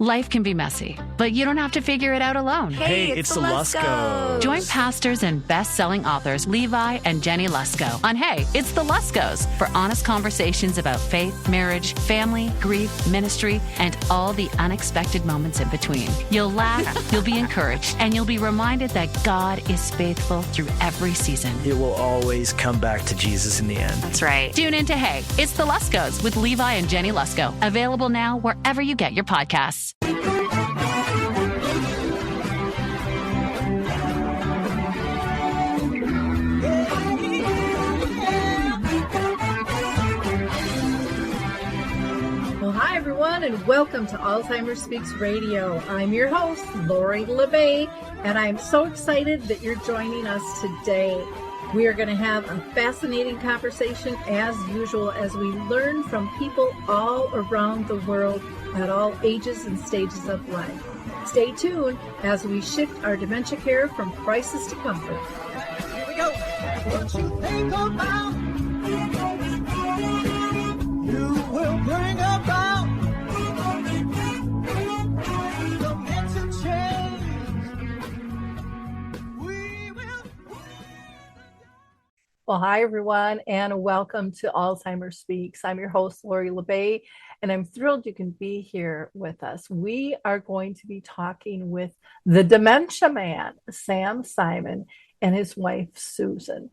Life can be messy, but you don't have to figure it out alone. Hey, it's the Luskos. Join pastors and best-selling authors Levi and Jenny Lusko on Hey, It's the Luskos for honest conversations about faith, marriage, family, grief, ministry, and all the unexpected moments in between. You'll laugh, you'll be encouraged, and you'll be reminded that God is faithful through every season. It will always come back to Jesus in the end. That's right. Tune in to Hey, It's the Luskos with Levi and Jenny Lusko. Available now wherever you get your podcasts. Well, hi, everyone, and welcome to Alzheimer's Speaks Radio. I'm your host, Lori LeBay, and I'm so excited that you're joining us today. We are going to have a fascinating conversation, as usual, as we learn from people all around the world at all ages and stages of life. Stay tuned as we shift our dementia care from crisis to comfort. Here we go. What you think about, you will bring about dementia change. We will. Well, hi, everyone, and welcome to Alzheimer's Speaks. I'm your host, Lori LeBay, and I'm thrilled you can be here with us. We are going to be talking with the Dementia Man, Sam Simon, and his wife, Susan.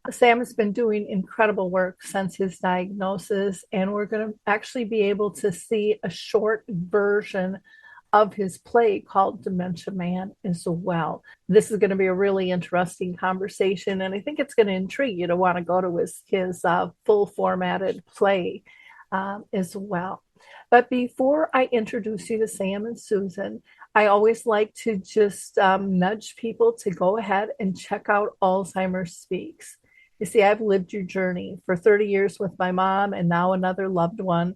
Sam has been doing incredible work since his diagnosis, and we're going to actually be able to see a short version of his play called Dementia Man as well. This is going to be a really interesting conversation, and I think it's going to intrigue you to want to go to his full formatted play as well. But before I introduce you to Sam and Susan, I always like to just nudge people to go ahead and check out Alzheimer's Speaks. You see, I've lived your journey for 30 years with my mom and now another loved one.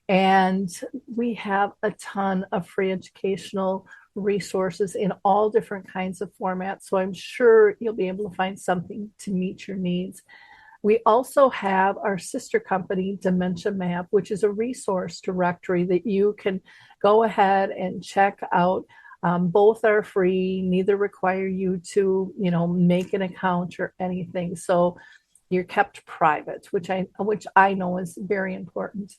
And we have a ton of free educational resources in all different kinds of formats. So I'm sure you'll be able to find something to meet your needs. We also have our sister company, Dementia Map, which is a resource directory that you can go ahead and check out. Both are free, neither require you to, make an account or anything. So you're kept private, which I know is very important.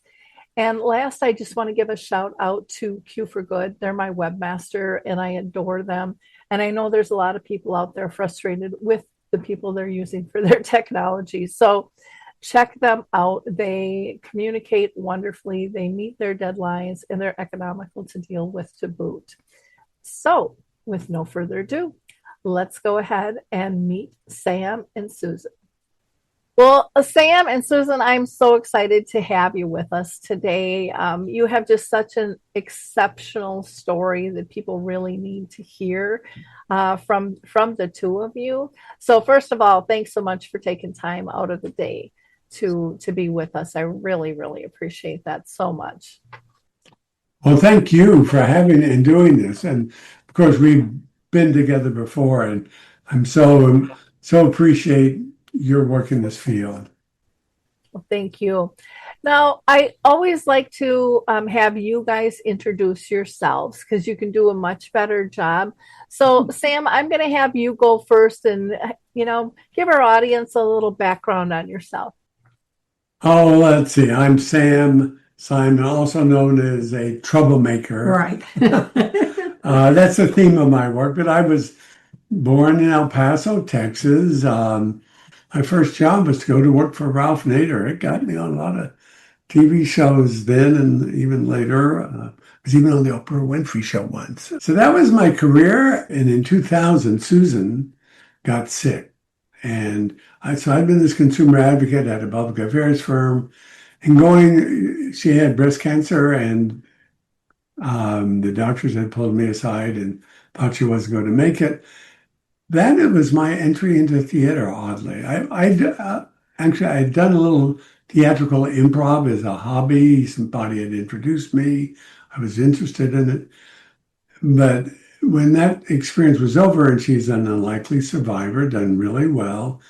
And last, I just want to give a shout out to Q for Good. They're my webmaster, and I adore them. And I know there's a lot of people out there frustrated with the people they're using for their technology. So check them out. They communicate wonderfully. They meet their deadlines, and they're economical to deal with to boot. So with no further ado, let's go ahead and meet Sam and Susan. Well, Sam and Susan, I'm so excited to have you with us today. You have just such an exceptional story that people really need to hear from the two of you. So first of all, thanks so much for taking time out of the day to be with us. I really, really appreciate that so much. Well, thank you for having and doing this. And of course, we've been together before, and I'm so appreciate your work in this field. Well, thank you. Now, I always like to have you guys introduce yourselves because you can do a much better job. So, Sam, I'm going to have you go first and, give our audience a little background on yourself. Oh, let's see. I'm Sam Simon, also known as a troublemaker. Right. That's the theme of my work, but I was born in El Paso, Texas. My first job was to go to work for Ralph Nader. It got me on a lot of TV shows then and even later. I was even on the Oprah Winfrey Show once. So that was my career. And in 2000, Susan got sick. And so I'd been this consumer advocate at a public affairs firm. And she had breast cancer, and the doctors had pulled me aside and thought she wasn't going to make it. Then it was my entry into theater, oddly. I'd done a little theatrical improv as a hobby. Somebody had introduced me. I was interested in it. But when that experience was over, and she's an unlikely survivor, done really well,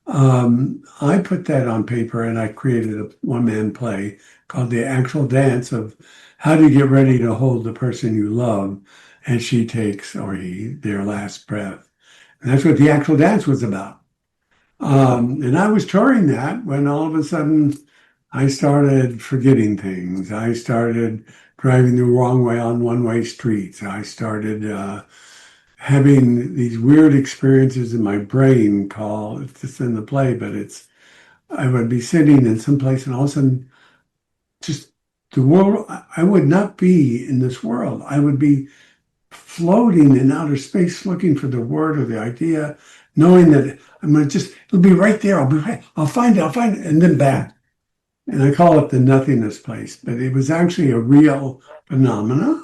I put that on paper and I created a one-man play called The Actual Dance of How to Get Ready to Hold the Person You Love as she takes, or he, their last breath. And that's what The Actual Dance was about. And I was touring that when all of a sudden I started forgetting things. I started driving the wrong way on one-way streets. I started having these weird experiences in my brain called, it's just in the play, but I would be sitting in some place and all of a sudden just the world, I would not be in this world. I would be floating in outer space looking for the word or the idea, knowing that I'm going to it'll be right there. I'll find it, and then back. And I call it the nothingness place, but it was actually a real phenomena.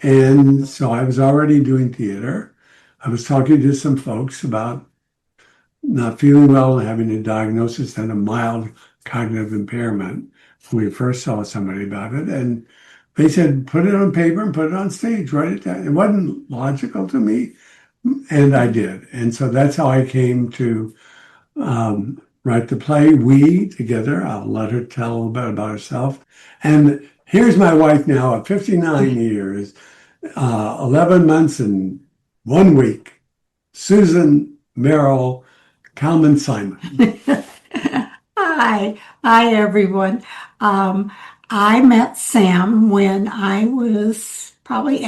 And so I was already doing theater. I was talking to some folks about not feeling well and having a diagnosis and a mild cognitive impairment. We first saw somebody about it, and they said, put it on paper and put it on stage, write it down. It wasn't logical to me, and I did. And so that's how I came to write the play, We, together. I'll let her tell a little bit about herself. And here's my wife now at 59 years, 11 months and 1 week, Susan Merrill Kalman Simon. Hi, everyone. I met Sam when I was probably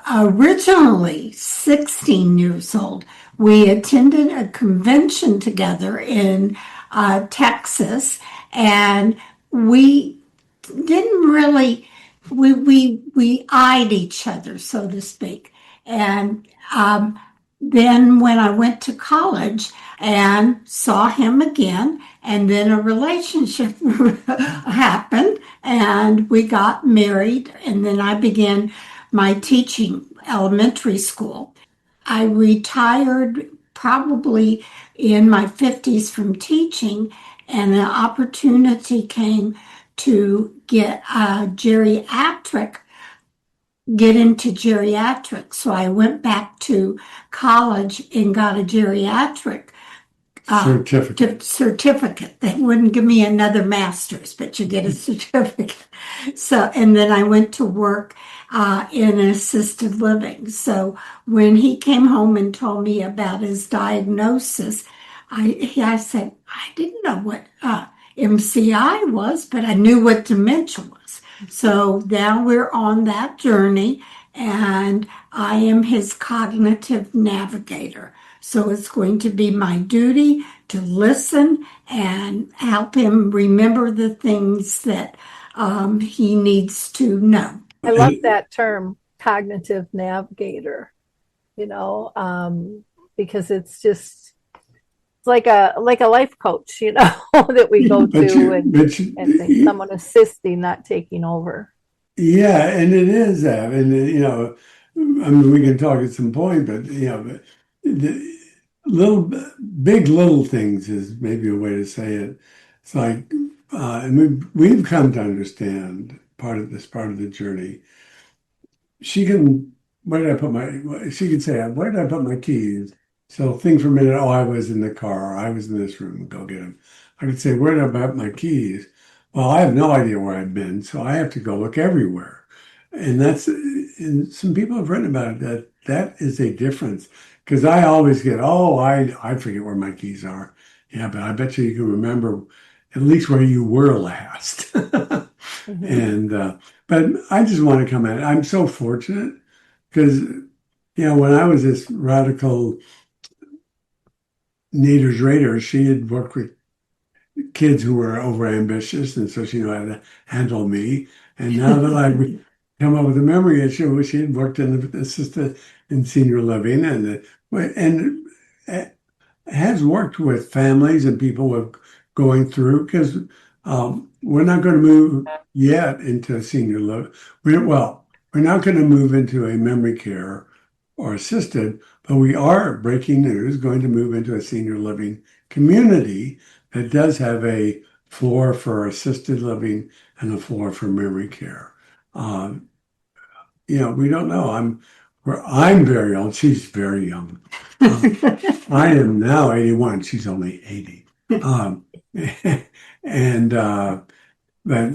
originally 16 years old. We attended a convention together in Texas, and we didn't really, we eyed each other, so to speak. And then when I went to college and saw him again, and then a relationship happened and we got married, and then I began my teaching elementary school. I retired probably in my 50s from teaching, and an opportunity came to get into geriatrics. So I went back to college and got a geriatric certificate. They wouldn't give me another master's, but you get a certificate. So, and then I went to work in assisted living. So when he came home and told me about his diagnosis, I said, I didn't know what MCI was, but I knew what dementia was. So now we're on that journey, and I am his cognitive navigator. So it's going to be my duty to listen and help him remember the things that he needs to know. I love that term, cognitive navigator, because it's like a life coach, that we go to and someone assisting, not taking over. Yeah, and it is that. And, I mean, we can talk at some point, but, the big little things is maybe a way to say it. It's like, and we've come to understand part of the journey. She can say, where did I put my keys? So think for a minute, I was in the car, I was in this room, go get them. I could say, where did I put my keys? Well, I have no idea where I've been, so I have to go look everywhere. And some people have written about it, that is a difference. Because I always get, I forget where my keys are. Yeah, but I bet you can remember at least where you were last. Mm-hmm. And, but I just want to come at it. I'm so fortunate because, when I was this radical Nader's Raider, she had worked with kids who were overambitious, and so she knew how to handle me. And now that I've come up with a memory issue, she had worked in senior living and has worked with families and people who are going through, because we're not going to move yet into senior living. We're not going to move into a memory care or assisted, but we are, breaking news, going to move into a senior living community that does have a floor for assisted living and a floor for memory care. We don't know. I'm very old. She's very young. I am now 81. She's only 80. but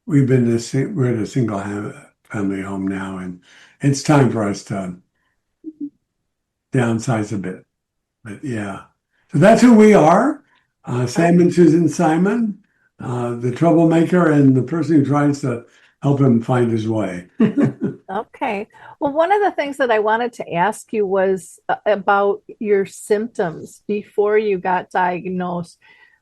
we're in a single family home now, and it's time for us to downsize a bit. But yeah, so that's who we are. Sam and Susan Simon, the troublemaker and the person who tries to help him find his way. Okay. Well, one of the things that I wanted to ask you was about your symptoms before you got diagnosed.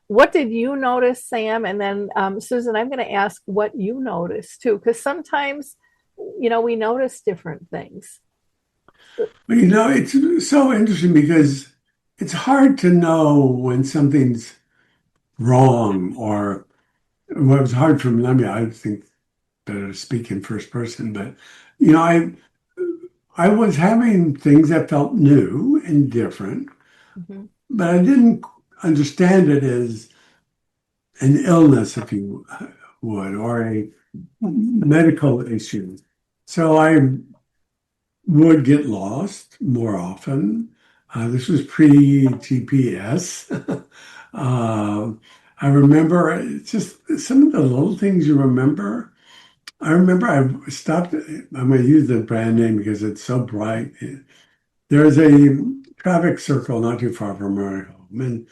What did you notice, Sam? And then, Susan, I'm going to ask what you noticed too, because sometimes, we notice different things. Well, it's so interesting because it's hard to know when something's wrong or well, it was hard for me. I mean, I think better to speak in first person, but I was having things that felt new and different, but I didn't understand it as an illness, if you would, or a medical issue. So I would get lost more often. This was pre-GPS. I remember just some of the little things you remember. I remember I stopped, I'm going to use the brand name because it's so bright. There's a traffic circle not too far from our home, and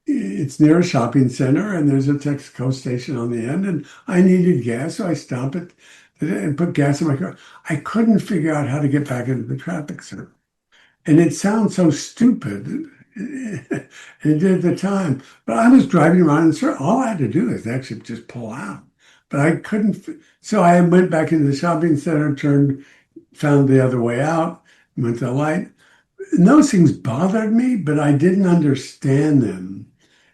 it's near a shopping center, and there's a Texaco station on the end, and I needed gas, so I stopped it and put gas in my car. I couldn't figure out how to get back into the traffic circle. And it sounds so stupid, and it did at the time. But I was driving around in circles. All I had to do is actually just pull out. But I couldn't. So I went back into the shopping center, found the other way out, went to the light. And those things bothered me, but I didn't understand them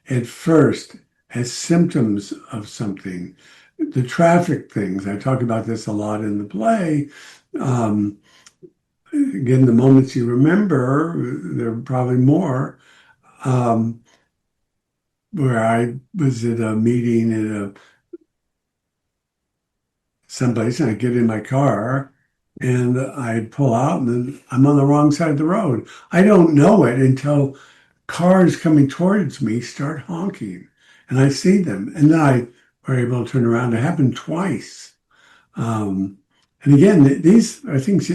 at first as symptoms of something. The traffic things, I talk about this a lot in the play. Again, the moments you remember, there are probably more, where I was at a meeting at someplace, and I get in my car and I pull out, and then I'm on the wrong side of the road. I don't know it until cars coming towards me start honking, and I see them, and then I were able to turn around. It happened twice. And again, these are things.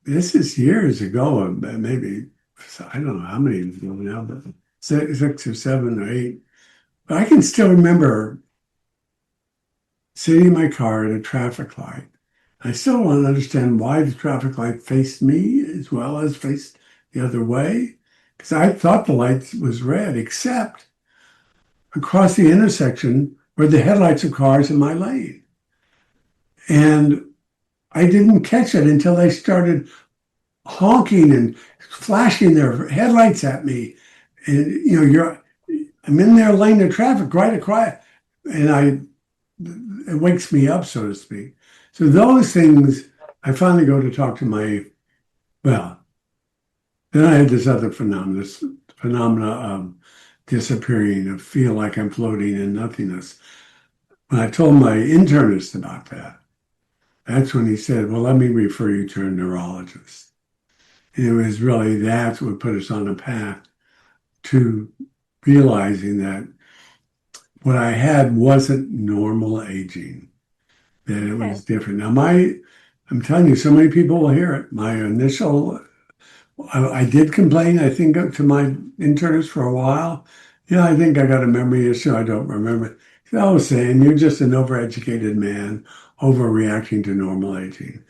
This is years ago, maybe, I don't know how many ago now, but 6 or 7 or 8. But I can still remember sitting in my car at a traffic light. I still want to understand why the traffic light faced me as well as faced the other way, because I thought the light was red, except across the intersection were the headlights of cars in my lane. And I didn't catch it until they started honking and flashing their headlights at me. And, I'm in their lane of traffic right across, and it wakes me up, so to speak. So those things, I finally go to talk to then I had this other phenomena of disappearing, of feel like I'm floating in nothingness. When I told my internist about that, that's when he said, well, let me refer you to a neurologist. And it was really that's what put us on a path to realizing that what I had wasn't normal aging, that it was different. Now, I'm telling you, so many people will hear it. My initial, I did complain, I think, to my internist for a while. Yeah, I think I got a memory issue. I don't remember. I was saying, you're just an overeducated man overreacting to normal aging.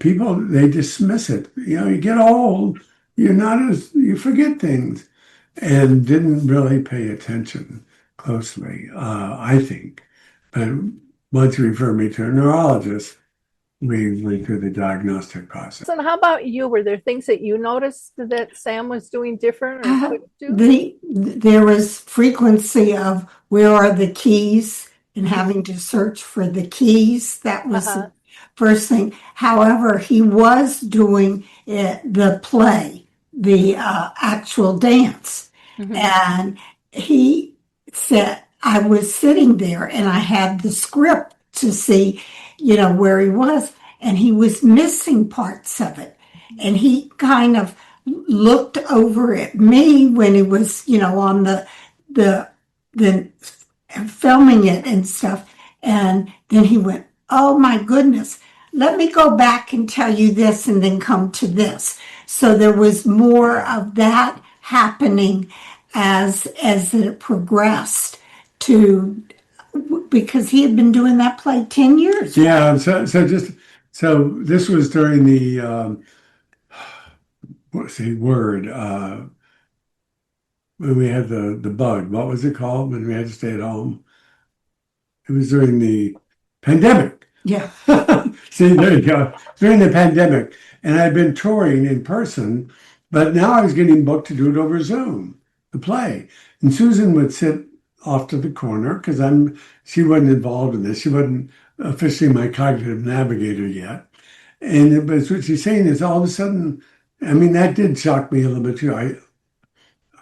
People, they dismiss it. You get old, you forget things, and didn't really pay attention closely, I think. But once you refer me to a neurologist, we went through the diagnostic process. So how about you? Were there things that you noticed that Sam was doing different or couldn't do? There was frequency of where are the keys and having to search for the keys. That was the first thing. However, he was doing the play, the actual dance. And he said, I was sitting there and I had the script to see, where he was, and he was missing parts of it. And he kind of looked over at me when he was, on the filming it and stuff. And then he went, "Oh my goodness, let me go back and tell you this and then come to this." So there was more of that happening as it progressed to, because he had been doing that play 10 years. Yeah. So this was during the, what's the word? When we had the bug. What was it called when we had to stay at home? It was during the pandemic. Yeah. See, there you go. During the pandemic. And I'd been touring in person, but now I was getting booked to do it over Zoom, the play. And Susan would sit off to the corner because she wasn't involved in this. She wasn't officially my cognitive navigator yet. But what she's saying is all of a sudden, I mean, that did shock me a little bit too.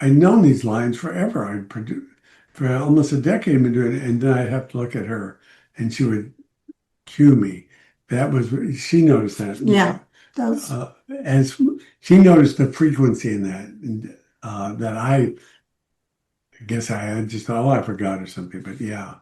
I'd known these lines forever. I'd produced for almost a decade, been doing it, and then I'd have to look at her, and she would cue me. That was, she noticed that. Yeah. As she noticed the frequency in that, and that I guess I had just thought, oh, I forgot or something. But yeah.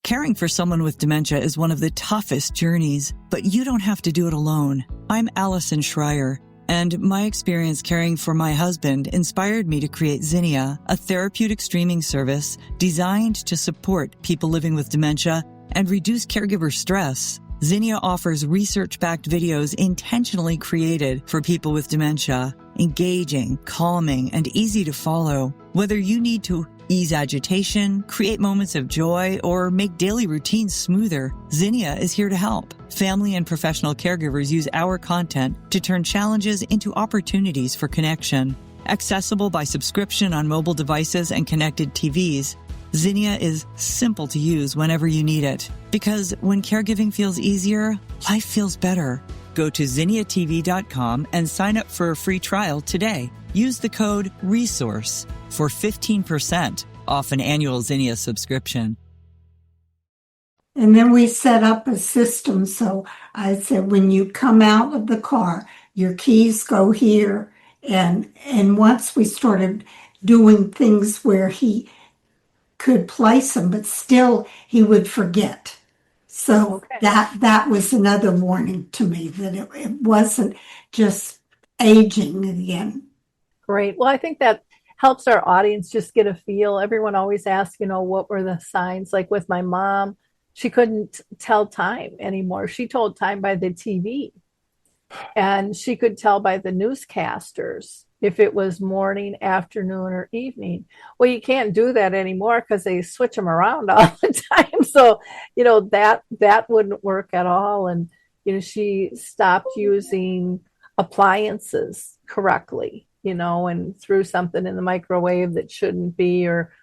Caring for someone with dementia is one of the toughest journeys, but you don't have to do it alone. I'm Allison Schreier, and my experience caring for my husband inspired me to create Zinnia, a therapeutic streaming service designed to support people living with dementia and reduce caregiver stress. Zinnia offers research-backed videos intentionally created for people with dementia, engaging, calming, and easy to follow. Whether you need to ease agitation, create moments of joy, or make daily routines smoother, Zinnia is here to help. Family and professional caregivers use our content to turn challenges into opportunities for connection. Accessible by subscription on mobile devices and connected TVs, Zinnia is simple to use whenever you need it. Because when caregiving feels easier, life feels better. Go to zinniatv.com and sign up for a free trial today. Use the code RESOURCE for 15% off an annual Zinnia subscription. And then we set up a system. So I said, when you come out of the car, your keys go here. And once we started doing things where he could place them, but still he would forget. So that was another warning to me that it wasn't just aging again. Great. Well, I think that helps our audience just get a feel. Everyone always asks, what were the signs? Like with my mom, she couldn't tell time anymore. She told time by the TV, and she could tell by the newscasters if it was morning, afternoon, or evening. Well, you can't do that anymore because they switch them around all the time. So, that wouldn't work at all. And, she stopped using appliances correctly, and threw something in the microwave that shouldn't be, or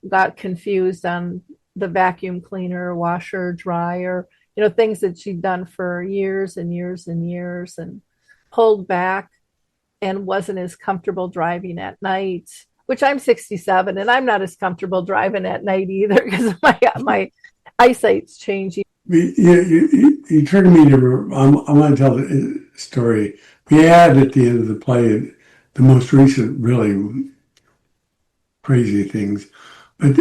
got confused on the vacuum cleaner, washer, dryer, things that she'd done for years and years and years, and pulled back and wasn't as comfortable driving at night, which I'm 67 and I'm not as comfortable driving at night either because my eyesight's changing. You triggered me to, I want to tell the story. We had at the end of the play the most recent really crazy things, but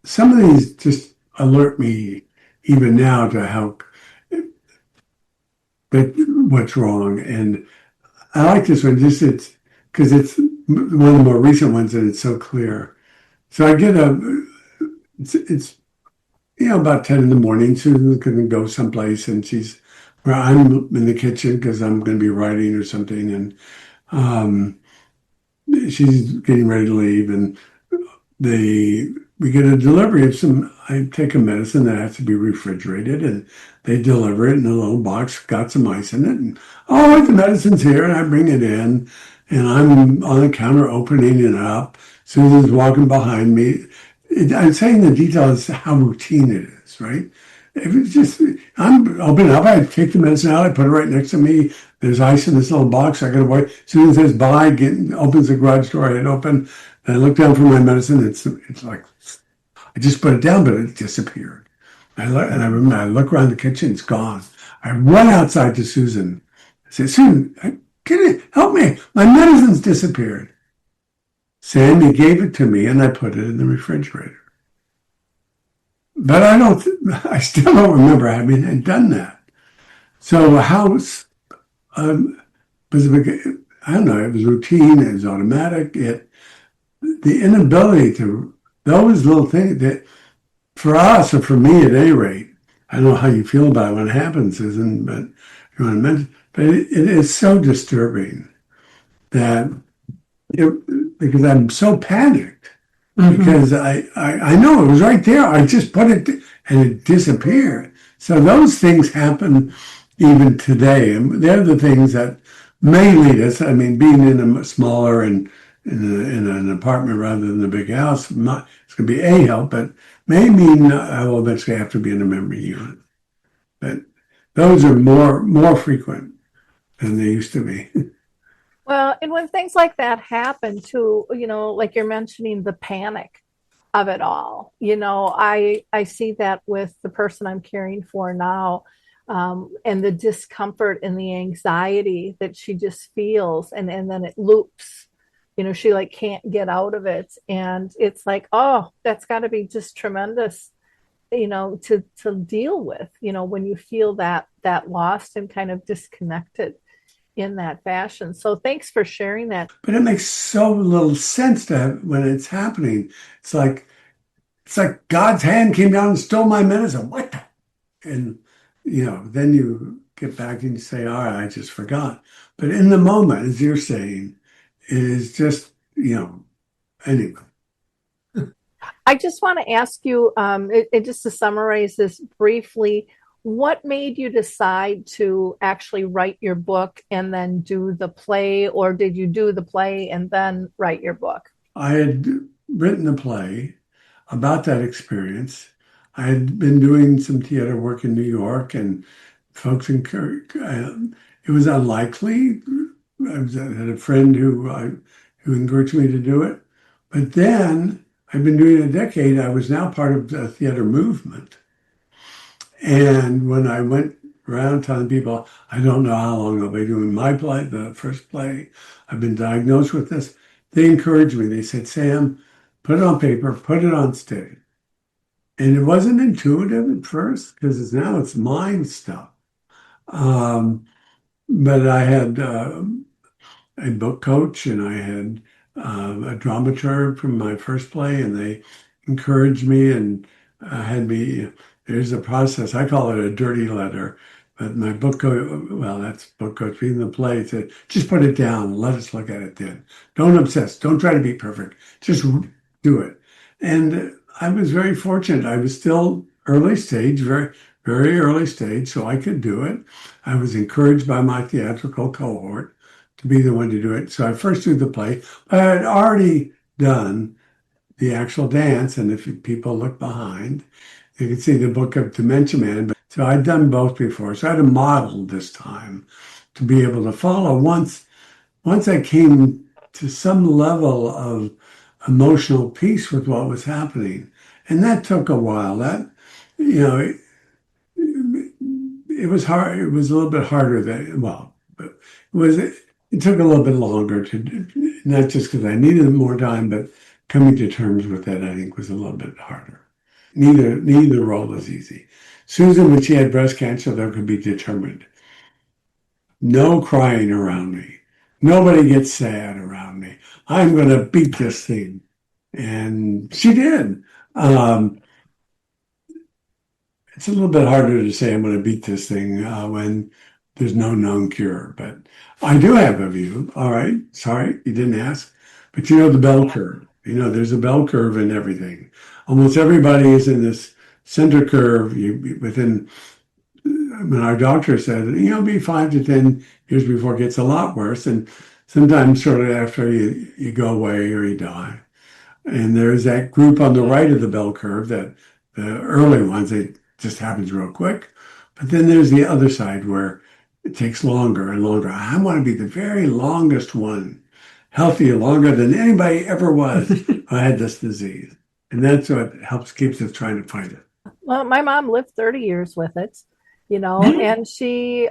some of these just alert me even now to how what's wrong. And I like this one just because it's one of the more recent ones and it's so clear. So I get it's about 10 in the morning. Susan's going to go someplace and I'm in the kitchen because I'm going to be writing or something. And she's getting ready to leave, and we get a delivery of I take a medicine that has to be refrigerated, and they deliver it in a little box, got some ice in it, and the medicine's here, and I bring it in, and I'm on the counter opening it up. Susan's walking behind me. I'm saying the detail is how routine it is, right? If it's just, I'm opening up, I take the medicine out, I put it right next to me. There's ice in this little box. I got to wait. Susan says bye, opens the garage door. I hit open, and I look down for my medicine. It's like, I just put it down, but it disappeared. I remember I look around the kitchen, it's gone. I run outside to Susan. I say, Susan, help me. My medicine's disappeared. Sammy gave it to me, and I put it in the refrigerator. but I still don't remember having done that. So how was I don't know, it was routine, it was automatic. The inability to, those little things that for us, or for me at any rate, I don't know how you feel about it when it happens, Susan, but you want to mention, but it is so disturbing that because I'm so panicked because I know it was right there. I just put it and it disappeared. So those things happen even today. And they're the things that may lead us. I mean, being in a smaller and in an apartment rather than a big house, it's going to be a help, but may mean I will eventually have to be in a memory unit. But those are more frequent than they used to be. Well, and when things like that happen too, like you're mentioning the panic of it all, I see that with the person I'm caring for now, and the discomfort and the anxiety that she just feels, and then it loops. She like can't get out of it, and it's like, oh, that's got to be just tremendous, to deal with, when you feel that lost and kind of disconnected in that fashion. So thanks for sharing that. But it makes so little sense when it's happening. It's like God's hand came down and stole my medicine. What the? And then you get back and you say, all right, I just forgot. But in the moment, as you're saying, it is just, anyway. I just want to ask you, just to summarize this briefly, what made you decide to actually write your book and then do the play, or did you do the play and then write your book? I had written a play about that experience. I had been doing some theater work in New York, and folks encouraged. It was unlikely. I had a friend who encouraged me to do it. But then I've been doing it a decade. I was now part of the theater movement. And when I went around telling people, I don't know how long I'll be doing my play, the first play, I've been diagnosed with this, they encouraged me. They said, Sam, put it on paper, put it on stage. And it wasn't intuitive at first because now it's mind stuff. But I had a book coach, and I had a dramaturg from my first play, and they encouraged me and had me. There's a process. I call it a dirty letter. But my book coach, that's book coach, reading the play, said, just put it down and let us look at it then. Don't obsess. Don't try to be perfect. Just do it. And I was very fortunate. I was still early stage, very, very early stage, so I could do it. I was encouraged by my theatrical cohort to be the one to do it. So I first did the play. I had already done the actual dance, and if people look behind, you can see the book of Dementia Man. So I'd done both before. So I had a model this time to be able to follow. Once I came to some level of emotional peace with what was happening, and that took a while. That, it was hard. It was a little bit harder but it took a little bit longer to do, not just because I needed more time, but coming to terms with that, I think, was a little bit harder. Neither role was easy. Susan, when she had breast cancer, there could be determined. No crying around me. Nobody gets sad around me. I'm going to beat this thing. And she did. It's a little bit harder to say I'm going to beat this thing when there's no known cure. But I do have a view. All right. Sorry, you didn't ask. But the bell curve. There's a bell curve in everything. Almost everybody is in this center curve when our doctor said, be 5 to 10 years before it gets a lot worse. And sometimes shortly after you go away or you die. And there's that group on the right of the bell curve, that the early ones, it just happens real quick. But then there's the other side where it takes longer and longer. I want to be the very longest one, healthy longer than anybody ever was who had this disease. And that's what keeps us trying to fight it. Well, my mom lived 30 years with it, and she,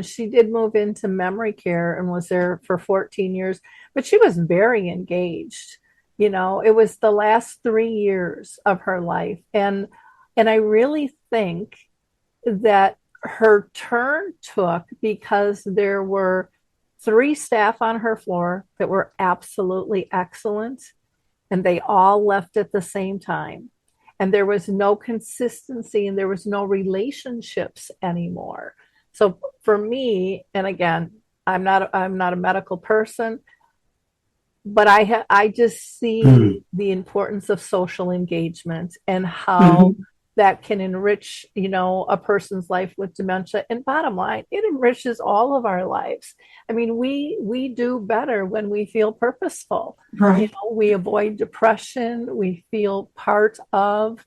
she did move into memory care and was there for 14 years, but she was very engaged, It was the last 3 years of her life. And I really think that her turn took because there were 3 staff on her floor that were absolutely excellent, and they all left at the same time. And there was no consistency and there was no relationships anymore. So for me, and again, I'm not a medical person, but I just see the importance of social engagement and how that can enrich, a person's life with dementia. And bottom line, it enriches all of our lives. I mean, we do better when we feel purposeful. Right. We avoid depression. We feel part of.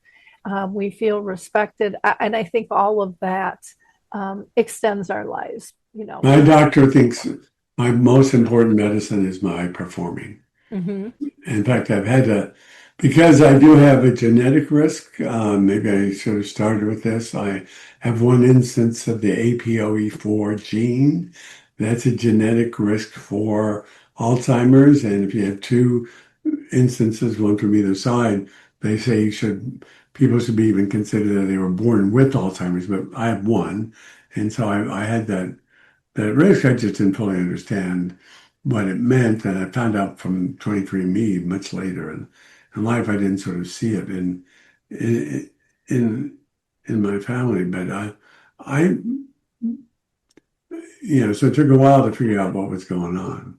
We feel respected, and I think all of that extends our lives. My doctor thinks my most important medicine is my performing. In fact, I've had to, because I do have a genetic risk, maybe I should have started with this. I have one instance of the APOE4 gene. That's a genetic risk for Alzheimer's. And if you have 2 instances, one from either side, they say people should be even considered that they were born with Alzheimer's, but I have one. And so I had that risk. I just didn't fully understand what it meant. And I found out from 23andMe much later in life. I didn't sort of see it in my family, but so it took a while to figure out what was going on.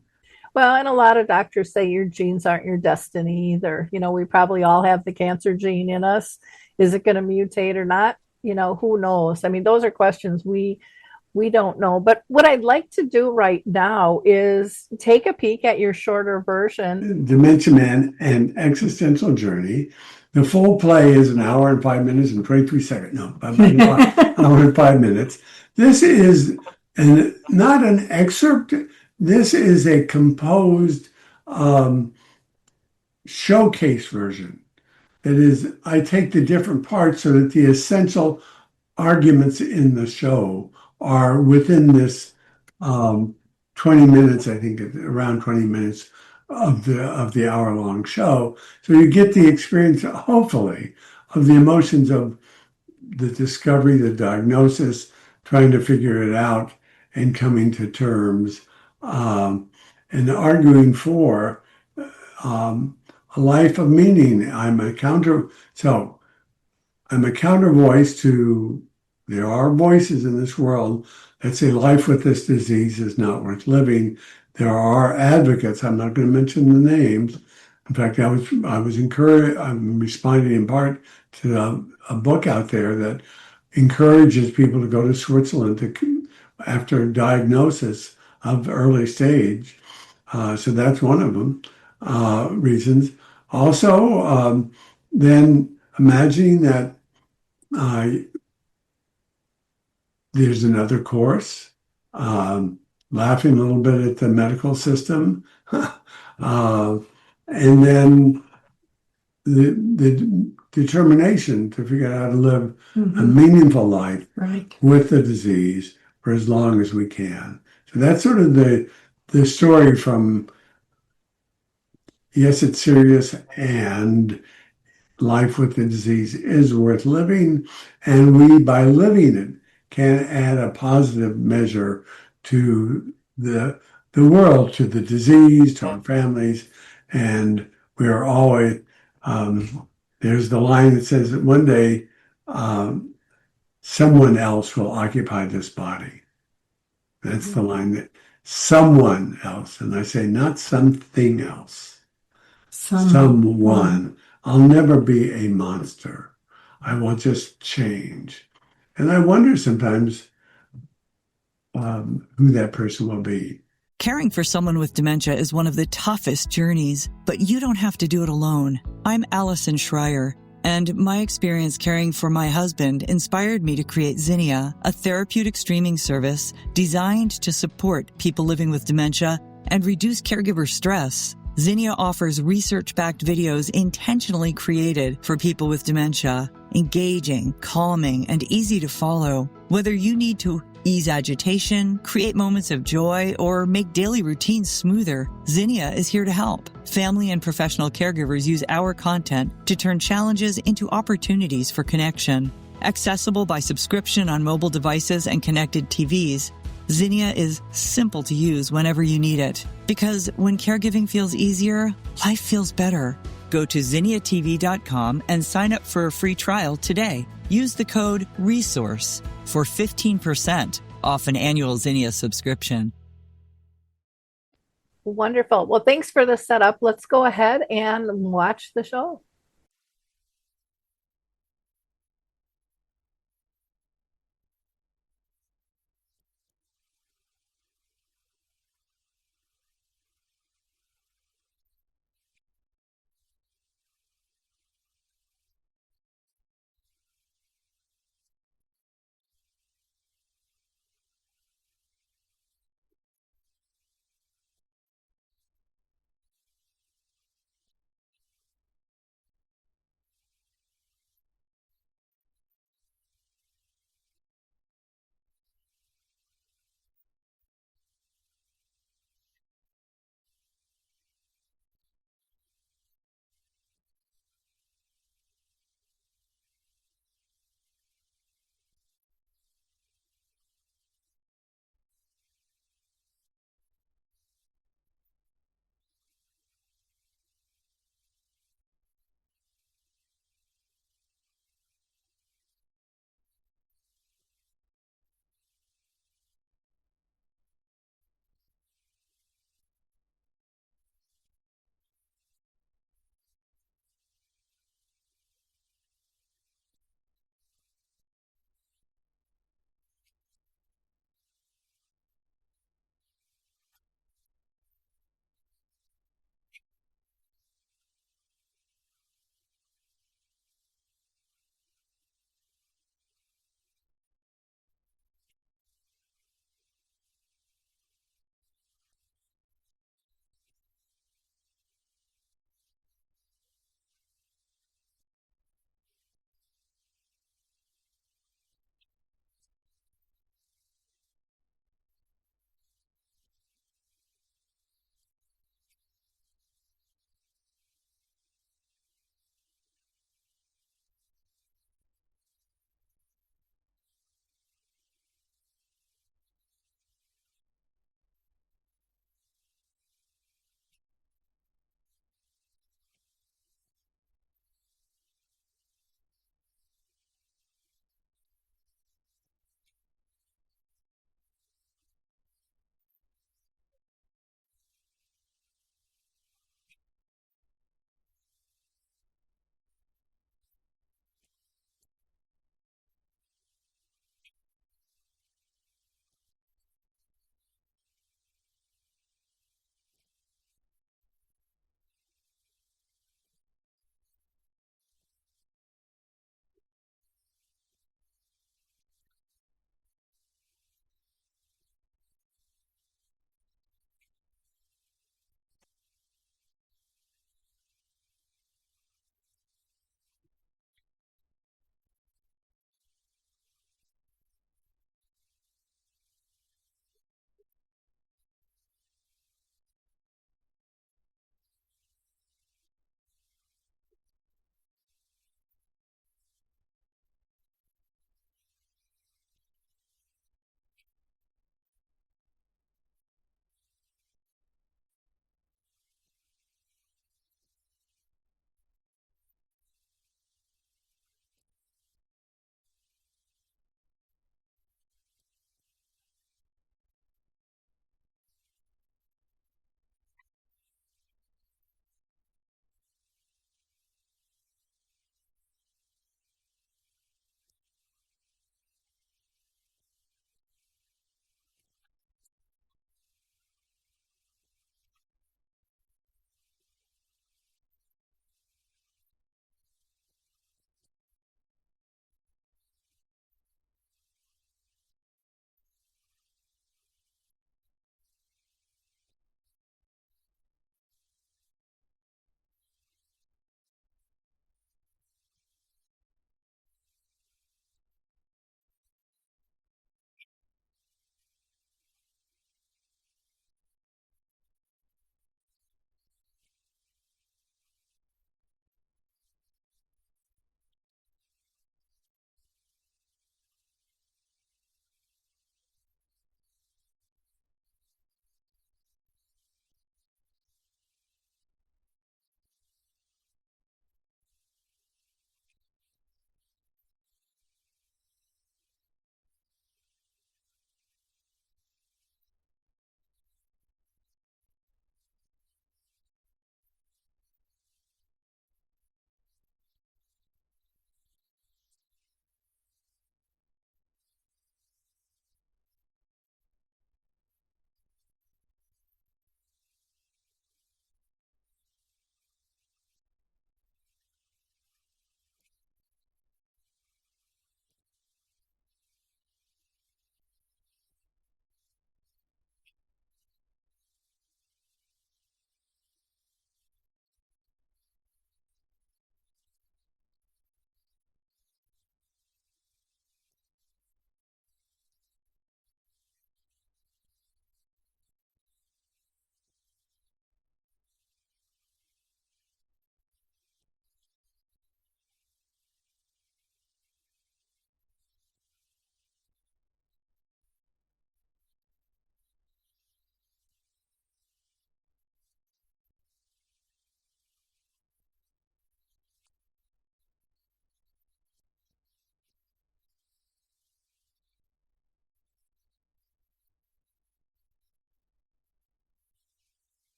Well, and a lot of doctors say your genes aren't your destiny either. We probably all have the cancer gene in us. Is it going to mutate or not? Who knows? I mean, those are questions we don't know. But what I'd like to do right now is take a peek at your shorter version. Dementia Man and Existential Journey. The full play is 1 hour and 5 minutes and 23 seconds. No, 1 hour and 5 minutes. This is not an excerpt. This is a composed showcase version. That is, I take the different parts so that the essential arguments in the show are within this 20 minutes, I think around 20 minutes of the hour-long show. So you get the experience, hopefully, of the emotions of the discovery, the diagnosis, trying to figure it out, and coming to terms, and arguing for a life of meaning. I'm a counter voice to, there are voices in this world that say life with this disease is not worth living. There are advocates. I'm not going to mention the names. In fact, I was encouraged. I'm responding in part to a book out there that encourages people to go to Switzerland after diagnosis of early stage. So that's one of them reasons. Also, then imagining that there's another course, laughing a little bit at the medical system, and then the determination to figure out how to live a meaningful life with the disease for as long as we can. So that's sort of the story from, yes, it's serious, and life with the disease is worth living, and we, by living it, can add a positive measure to the world, to the disease, to our families, and we are always, there's the line that says that one day someone else will occupy this body. That's the line, that someone else, and I say not something else, someone. I'll never be a monster. I will just change. And I wonder sometimes who that person will be. Caring for someone with dementia is one of the toughest journeys, but you don't have to do it alone. I'm Allison Schreier, and my experience caring for my husband inspired me to create Zinnia, a therapeutic streaming service designed to support people living with dementia and reduce caregiver stress. Zinnia offers research-backed videos intentionally created for people with dementia, engaging, calming, and easy to follow. Whether you need to Ease agitation, create moments of joy, or make daily routines smoother, Zinnia is here to help. Family and professional caregivers use our content to turn challenges into opportunities for connection. Accessible by subscription on mobile devices and connected TVs, Zinnia is simple to use whenever you need it. Because when caregiving feels easier, life feels better. Go to zinniatv.com and sign up for a free trial today. Use the code RESOURCE for 15% off an annual Zinnia subscription. Wonderful. Well, thanks for the setup. Let's go ahead and watch the show.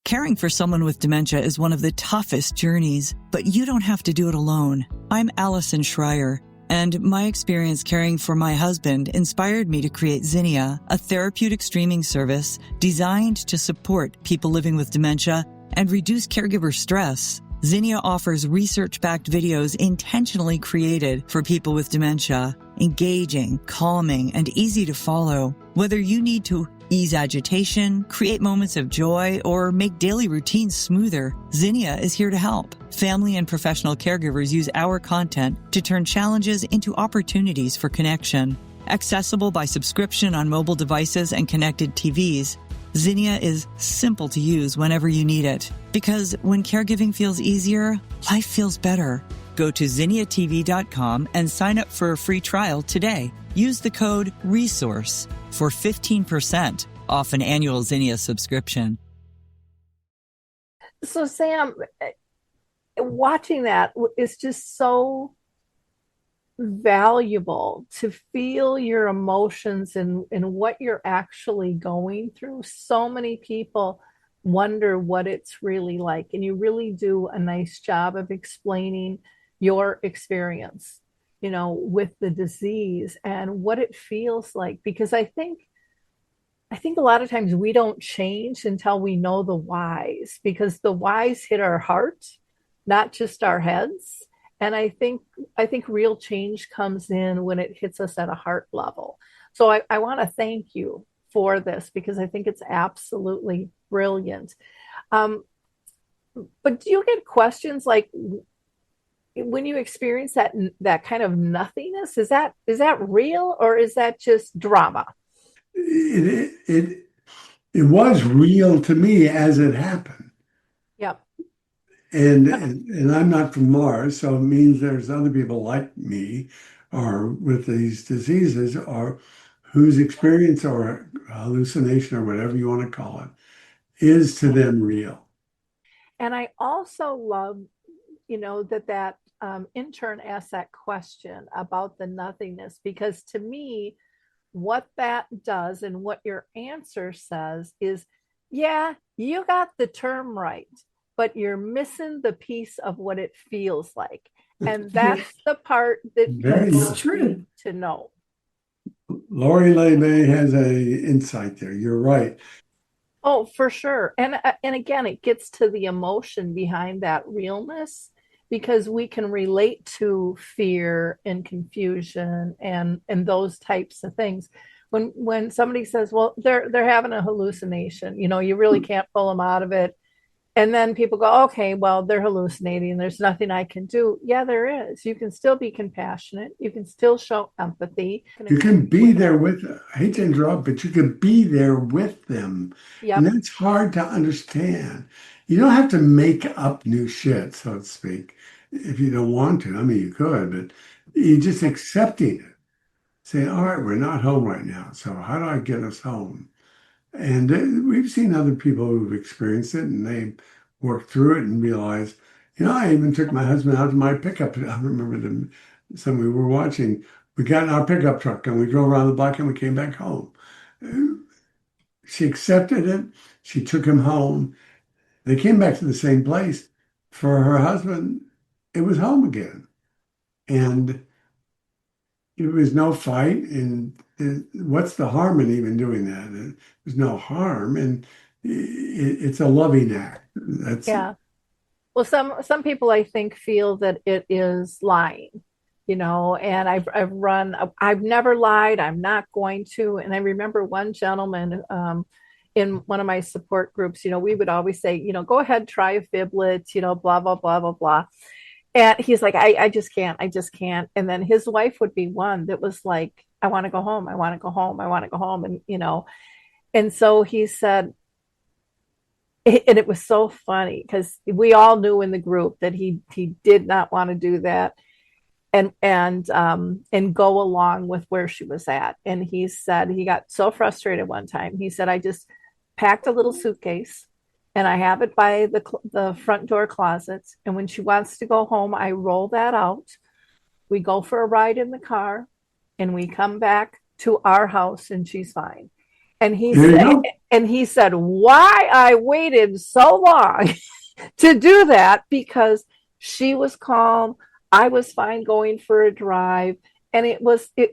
Caring for someone with dementia is one of the toughest journeys, but you don't have to do it alone. I'm Allison Schreier, and my experience caring for my husband inspired me to create Zinnia, a therapeutic streaming service designed to support people living with dementia and reduce caregiver stress. Zinnia offers research-backed videos intentionally created for people with dementia, engaging, calming, and easy to follow. Whether you need to ease agitation, create moments of joy, or make daily routines smoother, Zinnia is here to help. Family and professional caregivers use our content to turn challenges into opportunities for connection. Accessible by subscription on mobile devices and connected TVs, Zinnia is simple to use whenever you need it. Because when caregiving feels easier, life feels better. Go to zinniatv.com and sign up for a free trial today. Use the code RESOURCE for 15% off an annual Zinnia subscription. So, Sam, watching that is just so valuable to feel your emotions and what you're actually going through. So many people wonder what it's really like, and you really do a nice job of explaining your experience, with the disease and what it feels like. Because I think a lot of times we don't change until we know the whys, because the whys hit our heart, not just our heads. And I think real change comes in when it hits us at a heart level. So I want to thank you for this, because I think it's absolutely brilliant. But do you get questions like, when you experience that kind of nothingness, is that real, or is that just drama? It was real to me as it happened. Yep. And I'm not from Mars, so it means there's other people like me or with these diseases, or whose experience or hallucination or whatever you want to call it is to them real. And I also love, that intern asked that question about the nothingness, because to me, what that does and what your answer says is, yeah, you got the term right, but you're missing the piece of what it feels like. And that's the part that true need to know. Lori Lebe has a insight there. You're right. Oh, for sure. And again, it gets to the emotion behind that realness, because we can relate to fear and confusion and those types of things. When somebody says, well, they're having a hallucination, you really can't pull them out of it. And then people go, okay, well, they're hallucinating. There's nothing I can do. Yeah, there is. You can still be compassionate. You can still show empathy. You can be there with them. I hate to interrupt, but you can be there with them. Yep. And that's hard to understand. You don't have to make up new shit, so to speak, if you don't want to. I mean, you could, but you're just accepting it. Saying, all right, we're not home right now. So how do I get us home? And we've seen other people who've experienced it, and they worked through it and realized, I even took my husband out to my pickup. I remember some we were watching. We got in our pickup truck and we drove around the block and we came back home. She accepted it. She took him home. They came back to the same place. For her husband, it was home again. And it was no fight. And what's the harm in even doing that? There's no harm. And it's a loving act. Yeah. Well, some people, I think, feel that it is lying, and I've never lied. I'm not going to. And I remember one gentleman in one of my support groups, we would always say, go ahead, try a fiblet, blah, blah, blah, blah, blah. And he's like, I just can't. And then his wife would be one that was like, I want to go home. I want to go home. I want to go home. And, and so he said, and it was so funny because we all knew in the group that he did not want to do that and go along with where she was at. And he said he got so frustrated one time. He said, I just packed a little suitcase and I have it by the front door closets. And when she wants to go home, I roll that out. We go for a ride in the car and we come back to our house and she's fine. And he There you said, go. why I waited so long to do that, because she was calm. I was fine going for a drive, and it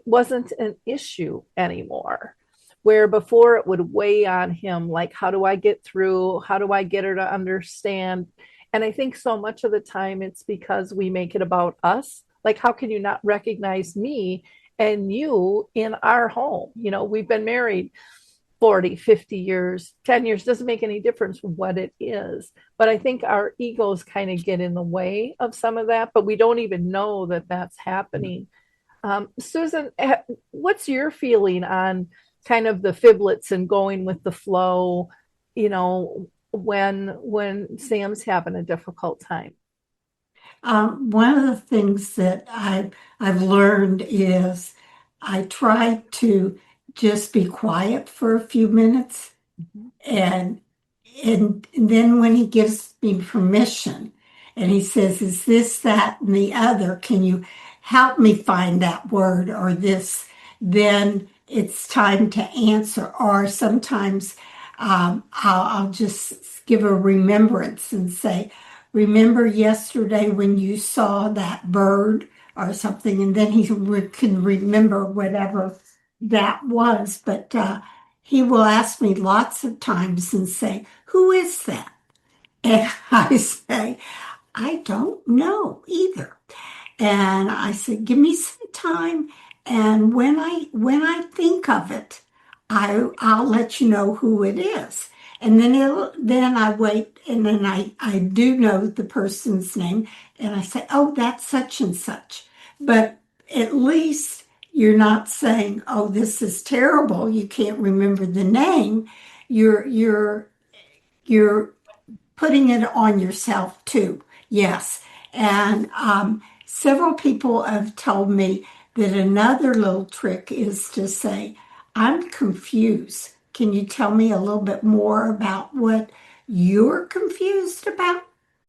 wasn't an issue anymore. Where before it would weigh on him, like, how do I get through? How do I get her to understand? And I think so much of the time it's because we make it about us. Like, how can you not recognize me and you in our home? We've been married 40, 50 years, 10 years, doesn't make any difference what it is. But I think our egos kind of get in the way of some of that, but we don't even know that that's happening. Susan, what's your feeling on kind of the fiblets and going with the flow, when Sam's having a difficult time? One of the things that I've learned is I try to just be quiet for a few minutes, and then when he gives me permission and he says, "Is this, that, and the other? Can you help me find that word or this?" Then it's time to answer. Or sometimes I'll just give a remembrance and say, "Remember yesterday when you saw that bird," or something, and then he can remember whatever that was. But he will ask me lots of times and say, "Who is that?" And I say, "I don't know either." And I said, "Give me some time, and when I think of it, I'll let you know who it is." And then I wait, and then I do know the person's name, and I say, "Oh, that's such and such." But at least you're not saying, "Oh, this is terrible, you can't remember the name." You're putting it on yourself too. Yes. And several people have told me that another little trick is to say, "I'm confused. Can you tell me a little bit more about what you're confused about?"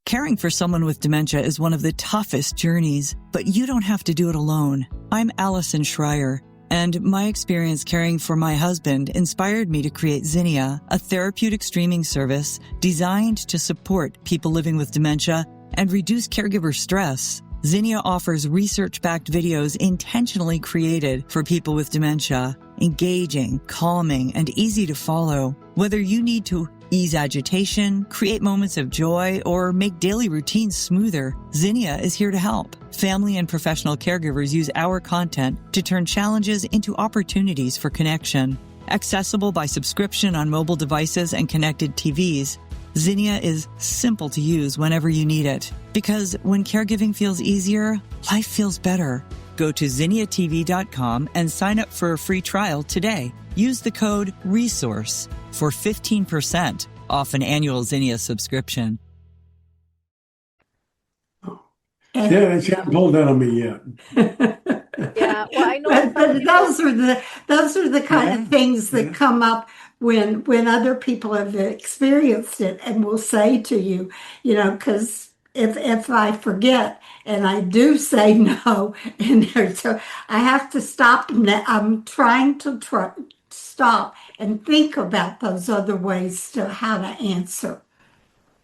Caring for someone with dementia is one of the toughest journeys, but you don't have to do it alone. I'm Allison Schreier, and my experience caring for my husband inspired me to create Zinnia, a therapeutic streaming service designed to support people living with dementia and reduce caregiver stress. Zinnia offers research-backed videos intentionally created for people with dementia, engaging, calming, and easy to follow. Whether you need to ease agitation, create moments of joy, or make daily routines smoother, Zinnia is here to help. Family and professional caregivers use our content to turn challenges into opportunities for connection. Accessible by subscription on mobile devices and connected TVs, Zinnia is simple to use whenever you need it. Because when caregiving feels easier, life feels better. Go to zinniatv.com and sign up for a free trial today. Use the code RESOURCE for 15% off an annual Zinnia subscription. Yeah, she hasn't pulled that on me yet. Yeah, well, I know. But those are the kind of things that come up when other people have experienced it and will say to you, because if I forget and I do say no, so I have to stop. I'm trying to stop and think about those other ways to how to answer.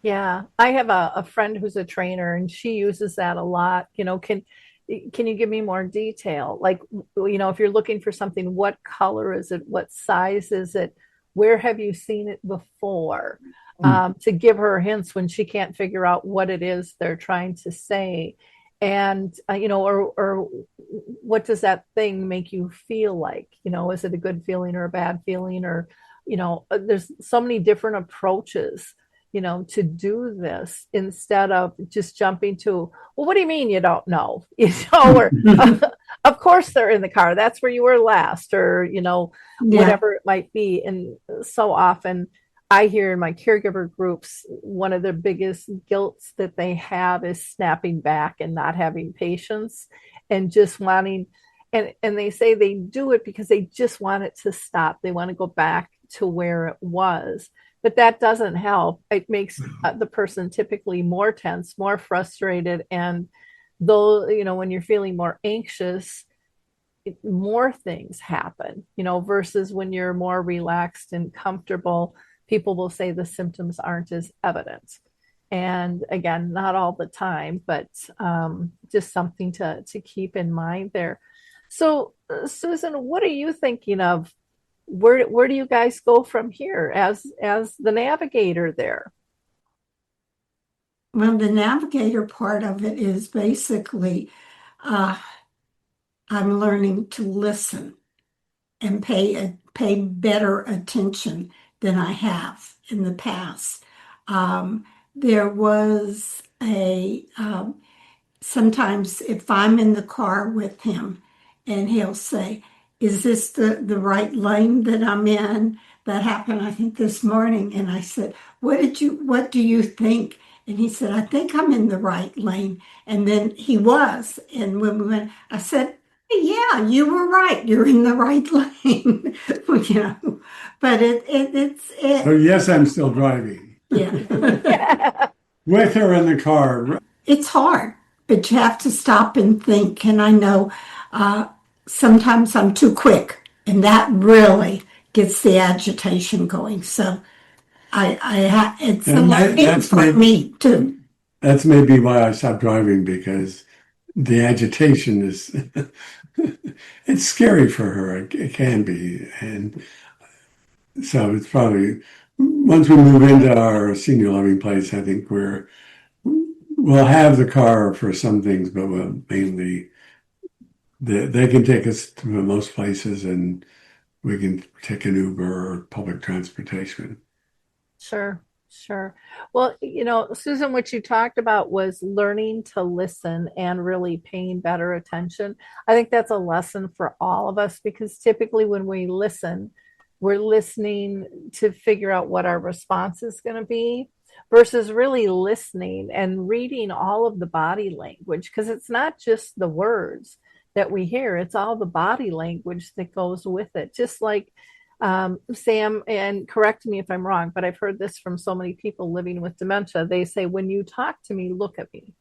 Yeah, I have a friend who's a trainer, and she uses that a lot. Can you give me more detail? Like, if you're looking for something, what color is it? What size is it? Where have you seen it before? To give her hints when she can't figure out what it is they're trying to say. And, or what does that thing make you feel like? Is it a good feeling or a bad feeling? Or, there's so many different approaches to do this, instead of just jumping to, "Well, what do you mean you don't know?" Or of course they're in the car. That's where you were last, or, whatever it might be. And so often I hear in my caregiver groups, one of the biggest guilts that they have is snapping back and not having patience and just wanting, and they say they do it because they just want it to stop. They want to go back to where it was. But that doesn't help. It makes the person typically more tense, more frustrated. And though, when you're feeling more anxious, more things happen, versus when you're more relaxed and comfortable, people will say the symptoms aren't as evident. And again, not all the time, but just something to keep in mind there. So, Susan, what are you thinking of? Where do you guys go from here as the navigator there? Well, the navigator part of it is basically I'm learning to listen and pay better attention than I have in the past. There was sometimes if I'm in the car with him and he'll say, is this the right lane that I'm in? That happened, I think, this morning. And I said, what do you think? And he said, I think I'm in the right lane. And then he was. And when we went, I said, yeah, you were right. You're in the right lane. But it's. So yes, I'm still driving. Yeah. With her in the car. It's hard, but you have to stop and think. And I know sometimes I'm too quick, and that really gets the agitation going. So it's a lot for me too. That's maybe why I stopped driving, because the agitation is it's scary for her. It can be, and so it's probably once we move into our senior living place, I think we'll have the car for some things, but we'll mainly they can take us to most places, and we can take an Uber or public transportation. Sure. Well, Susan, what you talked about was learning to listen and really paying better attention. I think that's a lesson for all of us, because typically when we listen, we're listening to figure out what our response is going to be versus really listening and reading all of the body language, because it's not just the words that we hear, it's all the body language that goes with it. Just like Sam, and correct me if I'm wrong, but I've heard this from so many people living with dementia. They say, when you talk to me, look at me,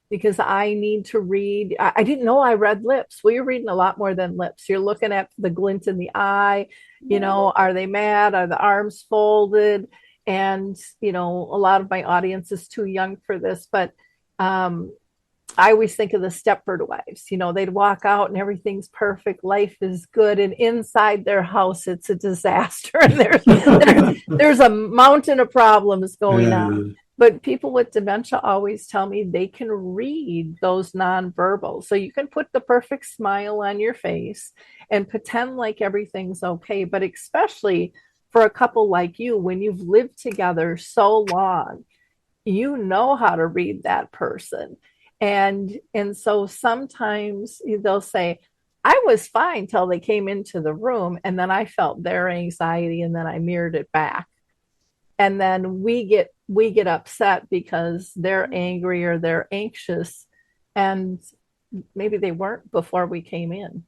because I need to read. I didn't know I read lips. Well, you're reading a lot more than lips. You're looking at the glint in the eye. Are they mad? Are the arms folded? And, a lot of my audience is too young for this, but I always think of the Stepford wives. They'd walk out and everything's perfect. Life is good. And inside their house, it's a disaster. And there's a mountain of problems going on. But people with dementia always tell me they can read those nonverbals. So you can put the perfect smile on your face and pretend like everything's okay. But especially for a couple like you, when you've lived together so long, you know how to read that person. And so sometimes they'll say, I was fine till they came into the room, and then I felt their anxiety, and then I mirrored it back. And then we get upset because they're angry or they're anxious, and maybe they weren't before we came in.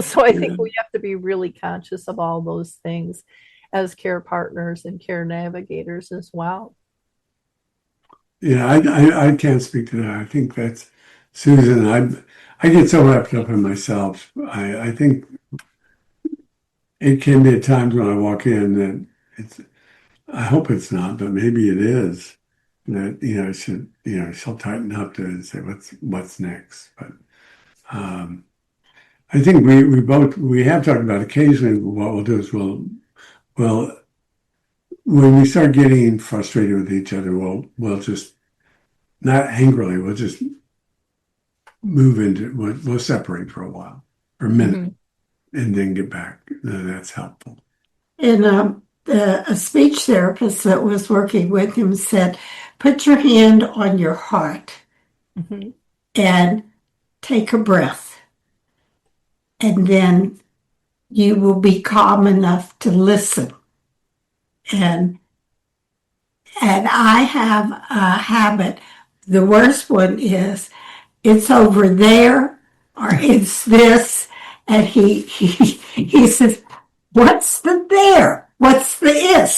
So I think we have to be really conscious of all those things as care partners and care navigators as well. Yeah, I can't speak to that. I think that's Susan. I get so wrapped up in myself. I think it can be at times when I walk in that I hope it's not, but maybe it is. That she'll tighten up to say what's next. But I think we have talked about occasionally what we'll do is we'll when we start getting frustrated with each other, we'll just, not angrily, we'll just move we'll separate for a while, or a minute, and then get back. That's helpful. And a speech therapist that was working with him said, put your hand on your heart and take a breath. And then you will be calm enough to listen. And I have a habit. The worst one is it's over there or it's this. And he says, what's the there? What's the is?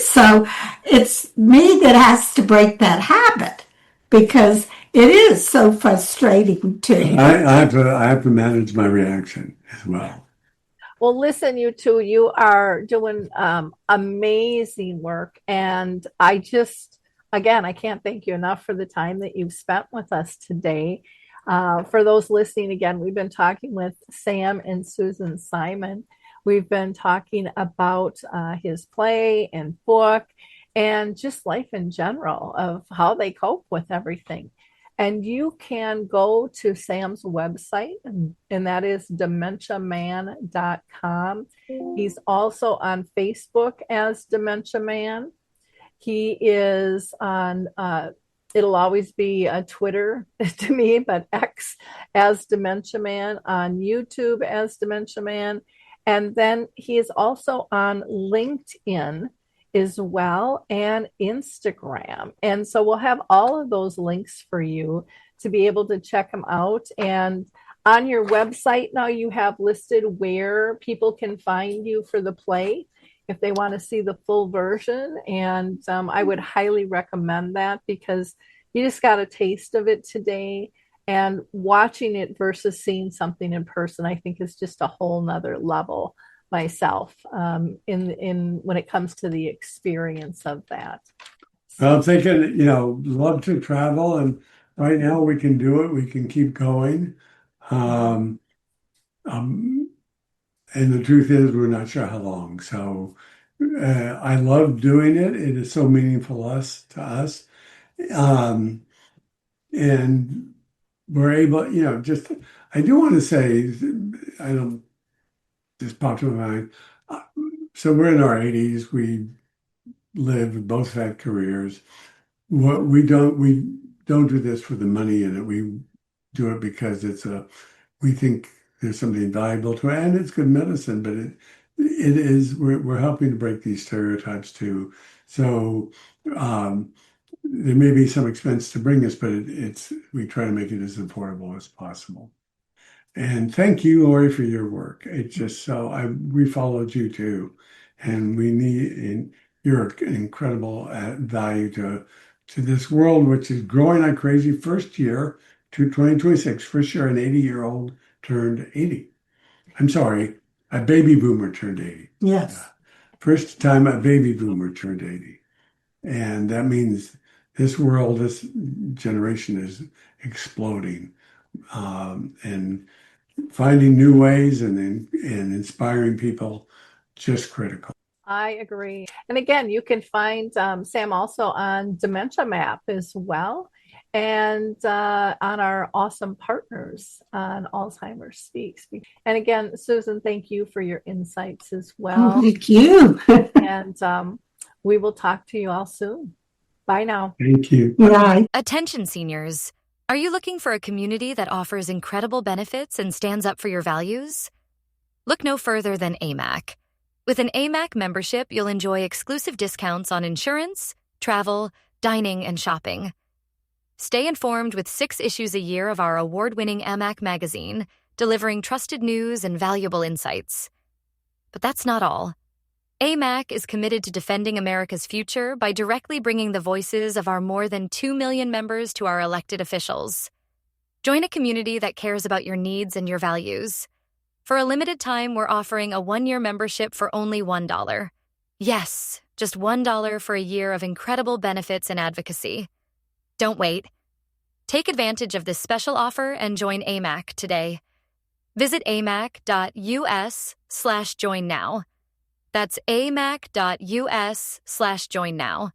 So it's me that has to break that habit, because It is so frustrating too. I have to manage my reaction as well. Well, listen, you two, you are doing amazing work. And I just, again, I can't thank you enough for the time that you've spent with us today. For those listening, again, we've been talking with Sam and Susan Simon. We've been talking about his play and book and just life in general of how they cope with everything. And you can go to Sam's website, and that is dementiaman.com. He's also on Facebook as Dementia Man. He is on, it'll always be a Twitter to me, but X as Dementia Man, on YouTube as Dementia Man. And then he is also on LinkedIn as well, and Instagram. And so we'll have all of those links for you to be able to check them out. And on your website now, you have listed where people can find you for the play if they want to see the full version. And I would highly recommend that, because you just got a taste of it today. And watching it versus seeing something in person, I think, is just a whole nother level myself in when it comes to the experience of that. Well, I'm thinking, love to travel, and right now we can do it. We can keep going. And the truth is, we're not sure how long. So I love doing it. It is so meaningful to us. And we're able, I do want to say, I don't just popped to my mind. So we're in our 80s. We we both had careers. We don't do this for the money in it. We do it because we think there's something valuable to it, and it's good medicine. But it is, we're helping to break these stereotypes too. So there may be some expense to bring us, but we try to make it as affordable as possible. And thank you, Lori, for your work. It's just we followed you too, and you're an incredible value to this world, which is growing like crazy. First year to 2026, first year an 80-year-old turned 80. I'm sorry, a baby boomer turned 80. Yes. First time a baby boomer turned 80. And that means this generation is exploding. And finding new ways and inspiring people, just critical. I agree. And again, you can find Sam also on Dementia Map as well, and on our awesome partners on Alzheimer's Speaks. And again, Susan, thank you for your insights as well. Oh, thank you. And we will talk to you all soon. Bye now. Thank you. Bye. Attention seniors. Are you looking for a community that offers incredible benefits and stands up for your values? Look no further than AMAC. With an AMAC membership, you'll enjoy exclusive discounts on insurance, travel, dining, and shopping. Stay informed with 6 issues a year of our award-winning AMAC magazine, delivering trusted news and valuable insights. But that's not all. AMAC is committed to defending America's future by directly bringing the voices of our more than 2 million members to our elected officials. Join a community that cares about your needs and your values. For a limited time, we're offering a 1-year membership for only $1. Yes, just $1 for a year of incredible benefits and advocacy. Don't wait. Take advantage of this special offer and join AMAC today. Visit amac.us/join now. That's amac.us/join now.